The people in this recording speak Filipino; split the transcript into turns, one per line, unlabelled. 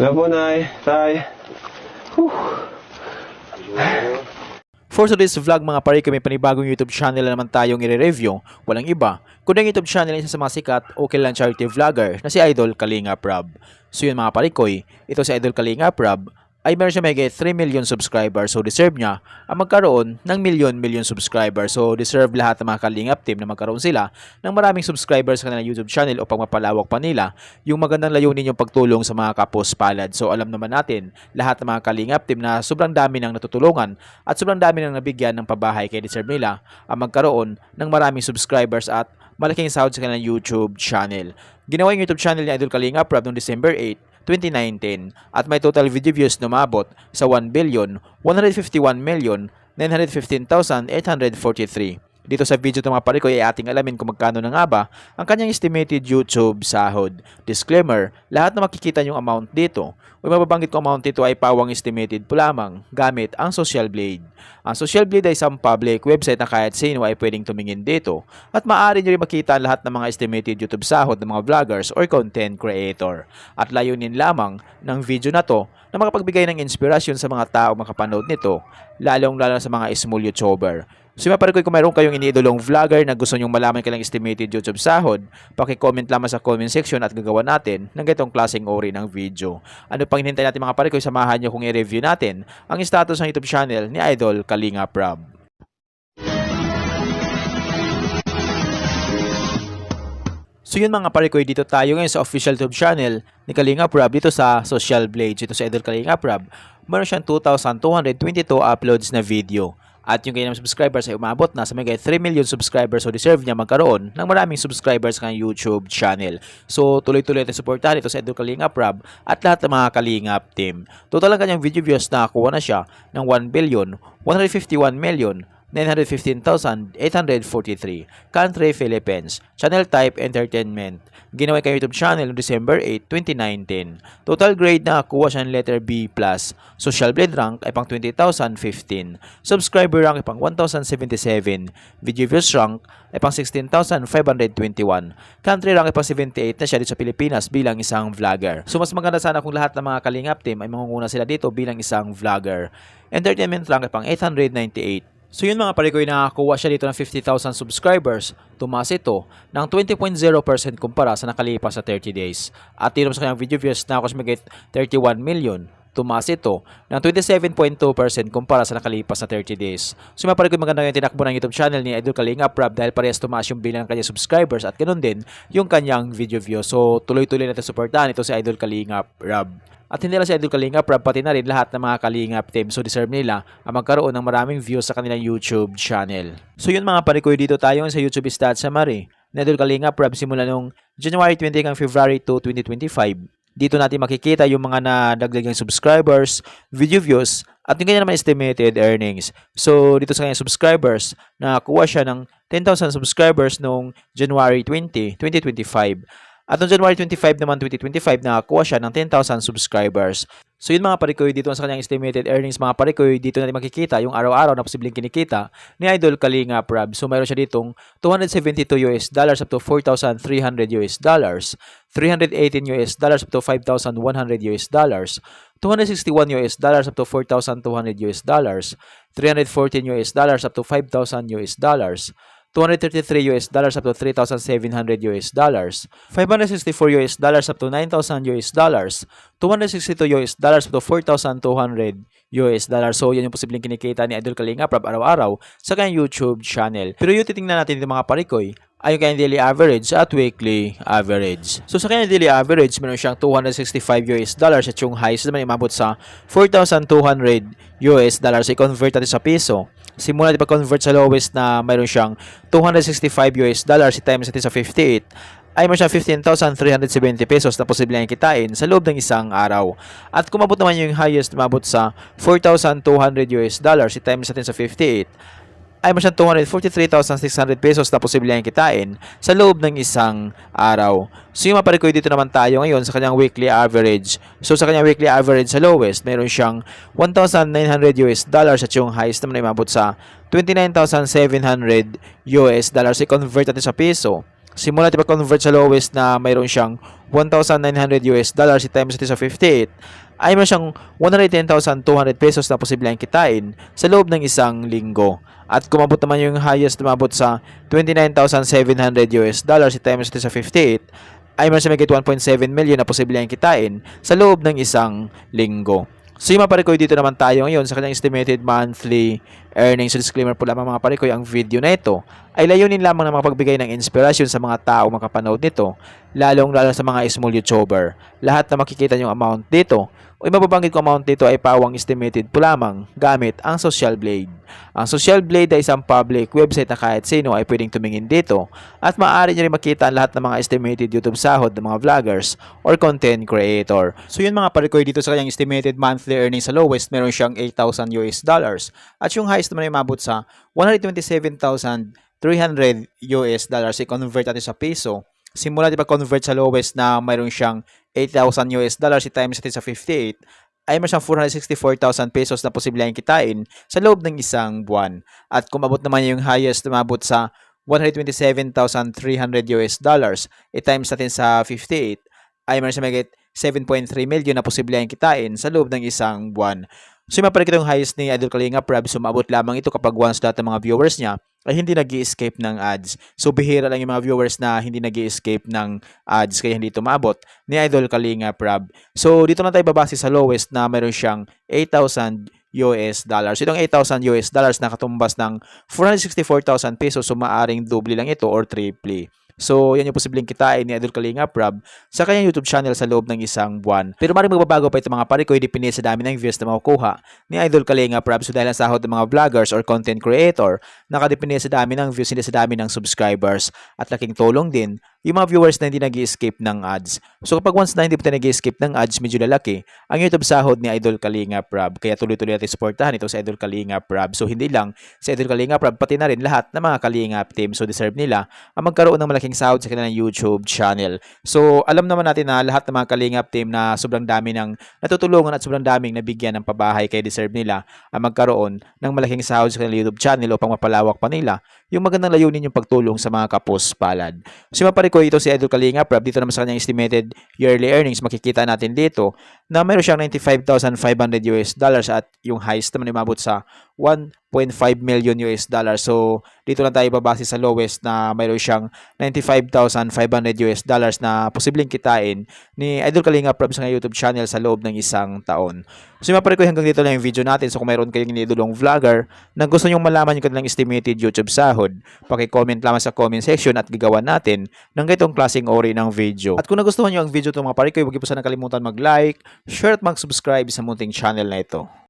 Hello po, Nay. Tay.
For today's vlog mga pare, may panibagong YouTube channel na naman tayong i-review. Walang iba, kundi ang YouTube channel ng isa sa mga sikat o kilalang charity vlogger na si Idol Kalinga Prab. So yun mga parikoy, ito si Idol Kalinga Prab ay meron siya may 3 million subscribers, so deserve niya ang magkaroon ng million subscribers. So deserve lahat ng mga Kalingap team na magkaroon sila ng maraming subscribers sa kanilang YouTube channel upang mapalawak pa nila yung magandang layunin yung pagtulong sa mga kapos palad. So alam naman natin lahat ng mga Kalingap team na sobrang dami nang natutulungan at sobrang dami nang nabigyan ng pabahay, kaya deserve nila ang magkaroon ng maraming subscribers at malaking sahod sa kanilang YouTube channel. Ginawa yung YouTube channel ni Idol Kalinga Prab noong December 8, 2019 at may total video views na umabot sa 1,151,915,843. Dito sa video ng mga parikoy ay ating alamin kung magkano na nga ba ang kanyang estimated YouTube sahod. Disclaimer, lahat na makikita yung amount dito o mababanggit ko amount dito ay pawang estimated po lamang gamit ang Social Blade. Ang Social Blade ay isang public website na kahit sino ay pwedeng tumingin dito at maaari nyo rin makita lahat ng mga estimated YouTube sahod ng mga vloggers or content creator. At layunin lamang ng video na to na makapagbigay ng inspirasyon sa mga tao makapanood nito, lalong-lalo sa mga small YouTuber. So maparikoy, kung mayroon kayong iniidolong vlogger na gusto nyong malaman kailang estimated YouTube sahod, paki-comment lamang sa comment section at gagawa natin ng ganitong klaseng ori ng video. Ano pang hinihintay natin mga parikoy, samahan nyo kung i-review natin ang status ng YouTube channel ni Idol Kalinga Prab. So yun mga parikoy, dito tayo ngayon sa official YouTube channel ni Kalinga Prab dito sa Social Blade. Ito sa Idol Kalinga Prab, meron siyang 2,222 uploads na video. At yung kanyang subscribers ay umabot na sa may 3 million subscribers, so deserve niya magkaroon ng maraming subscribers sa kanyang YouTube channel. So tuloy-tuloy natin suportahan ito sa Idol Kalinga Prab at lahat ng mga Kalingap team. Total ang kanyang video views na nakuha na siya ng 1,151,915,843. Country Philippines. Channel type entertainment. Ginawa kay YouTube channel noong December 8, 2019. Total grade na kuha siya ng letter B+. Social Blade rank ay pang 20,015. Subscriber rank ay pang 1,077. Video views rank ay pang 16,521. Country rank ay pang 78 na siya dito sa Pilipinas bilang isang vlogger. So mas maganda sana kung lahat ng mga Kalingap team ay mangunguna sila dito bilang isang vlogger. Entertainment rank ay pang 898. So yun mga parikoy, nakakuha siya dito ng 50,000 subscribers. Tumaas ito ng 20.0% kumpara sa nakalipas sa 30 days. At tinom sa kanyang video views na ako siya 31 million. Tumaas ito ng 27.2% kumpara sa nakalipas na 30 days. So mga parikoy, maganda yung tinakbo ng YouTube channel ni Idol Kalinga Prab dahil parehas tumaas yung bilang ng kanyang subscribers at ganoon din yung kanyang video views. So tuloy-tuloy natin suportahan ito si Idol Kalinga Prab. At hindi lang si Idol Kalinga Prab, pati na rin lahat ng mga Kalingap team. So deserve nila ang magkaroon ng maraming views sa kanilang YouTube channel. So yun mga parikoy, dito tayo sa YouTube stats summary ni Idol Kalinga Prab simula nung January 20 hanggang February 2, 2025. Dito natin makikita yung mga nadagdagang subscribers, video views, at yung kanya naman estimated earnings. So dito sa kanyang subscribers, nakakuha siya ng 10,000 subscribers noong January 20, 2025. At noong January 25 naman 2025, nakakuha siya ng 10,000 subscribers. So yun mga parikoy, dito sa kanyang estimated earnings mga parikoy, dito natin makikita yung araw-araw na posibleng kinikita ni Idol Kalinga Prab. So mayroon siya ditong $272 up to $4,300 $318 up to $5,100 $261 up to $4,200 $314 up to $5,000 $233 up to $3,700 $564 up to $9,000 $262 up to $4,200 So yan yung posibleng kinikita ni Idol Kalinga Prab araw-araw sa kanyang YouTube channel. Pero yung titingnan natin dito mga parikoy ay yung kanyang daily average at weekly average. So sa kanyang daily average, meron siyang $265 at yung highest naman imabot sa $4,200. I-convert natin sa piso. Simula natin pag-convert sa lowest na mayroon siyang $265, i-times natin sa 58, ay meron siyang 15,370 pesos na posibleng kitain sa loob ng isang araw. At kung mabot naman yung highest, mabot sa $4,200, i-times natin sa 58, ay meron siyang 243,600 pesos na posibleng kitain sa loob ng isang araw. So yung maparikoy, dito naman tayo ngayon sa kanyang weekly average. So sa kanyang weekly average sa lowest, meron siyang $1,900 at yung highest naman ay mabot sa $29,700. I-convert natin sa piso. Simula pag-convert sa lowest na mayroon siyang $1,900 times natin sa 58 ay mayroon siyang 110,200 pesos na posibleng kitain sa loob ng isang linggo. At kumabot naman yung highest na umabot sa $29,700 times natin sa 58 ay mayroon siyang 1.7 million na posibleng kitain sa loob ng isang linggo. So yung mga parikoy, dito naman tayo ngayon sa kanyang estimated monthly earnings. So disclaimer po lamang mga parikoy, ang video na ito ay layunin lamang na makapagbigay ng inspirasyon sa mga tao makapanood nito, lalo sa mga small YouTuber. Lahat na makikita yung amount dito o mababanggit ko amount dito ay pawang estimated po lamang gamit ang Social Blade. Ang Social Blade ay isang public website na kahit sino ay pwedeng tumingin dito at maaari nyo rin makita ang lahat ng mga estimated YouTube sahod ng mga vloggers or content creator. So yun mga parikoy, dito sa kanyang estimated monthly earnings sa lowest, meron siyang $8,000 at yung highest naman ay umabot sa $127,300 i-convert natin sa peso. Simula pag-convert sa lowest na mayroon siyang $8,000 i-times natin sa 58 ay may siyang 464,000 pesos na posibleng kitain sa loob ng isang buwan. At kung abot naman yung highest na umabot sa $127,300 i-times natin sa 58 ay may siyang 7.3 million na posibleng kitain sa loob ng isang buwan. So yung mapalikit yung highest ni Idol Kalinga Prab, sumabot lamang ito kapag once lahat ng mga viewers niya ay hindi nag-i-escape ng ads. So bihira lang yung mga viewers na hindi nag-i-escape ng ads kaya hindi ito maabot ni Idol Kalinga Prab. So dito na tayo babase sa lowest na mayroon siyang $8,000. Itong $8,000 na katumbas ng 464,000 pesos, so maaring doble lang ito or triple. So, yan yung posibleng kitain ni Idol Kalinga Prab sa kanyang YouTube channel sa loob ng isang buwan. Pero maring magbabago pa ito mga parikoy, depende sa dami ng views na makukuha ni Idol Kalinga Prab. So, dahil ang sahod ng mga vloggers or content creator, nakadepende sa dami ng views, hindi sa dami ng subscribers. At laking tulong din yung mga viewers na hindi nag-i-escape ng ads. So, kapag once na hindi po tayo nag-i-escape ng ads, medyo lalaki ang YouTube sahod ni Idol Kalinga Prab. Kaya tuloy-tuloy natin supportahan ito sa Idol Kalinga Prab. So, hindi lang sa Idol Kalinga Prab, pati na rin lahat ng mga Kalinga team. So, deserve nila ang magkaroon ng malaking sahod sa kanilang YouTube channel. So, alam naman natin na lahat ng mga Kalingap team na sobrang dami ng natutulungan at sobrang daming nabigyan ng pabahay, kaya deserve nila ang magkaroon ng malaking sahod sa kanilang YouTube channel upang mapalawak pa nila yung magandang layunin yung pagtulong sa mga kapos palad. So, maparikoy ito si Idol Kalinga Prab. Dito naman sa kanyang estimated yearly earnings, makikita natin dito na mayroon siyang $95,500 at yung highest naman umabot sa $1.5 million. So, dito lang tayo babase sa lowest na mayroon siyang $95,500 na posibleng kitain ni Idol Kalinga Prab sa YouTube channel sa loob ng isang taon. So, maparikoy hanggang dito lang yung video natin. So, kung mayroon kayong inidulong vlogger na gusto nyong malaman yung kanilang estimated YouTube sahod, paki-comment lamang sa comment section at gagawa natin ng ganitong klaseng ori ng video. At kung nagustuhan nyo ang video itong mga parikoy, huwag niyo po sana kalimutan mag-like, share at mag-subscribe sa munting channel na ito.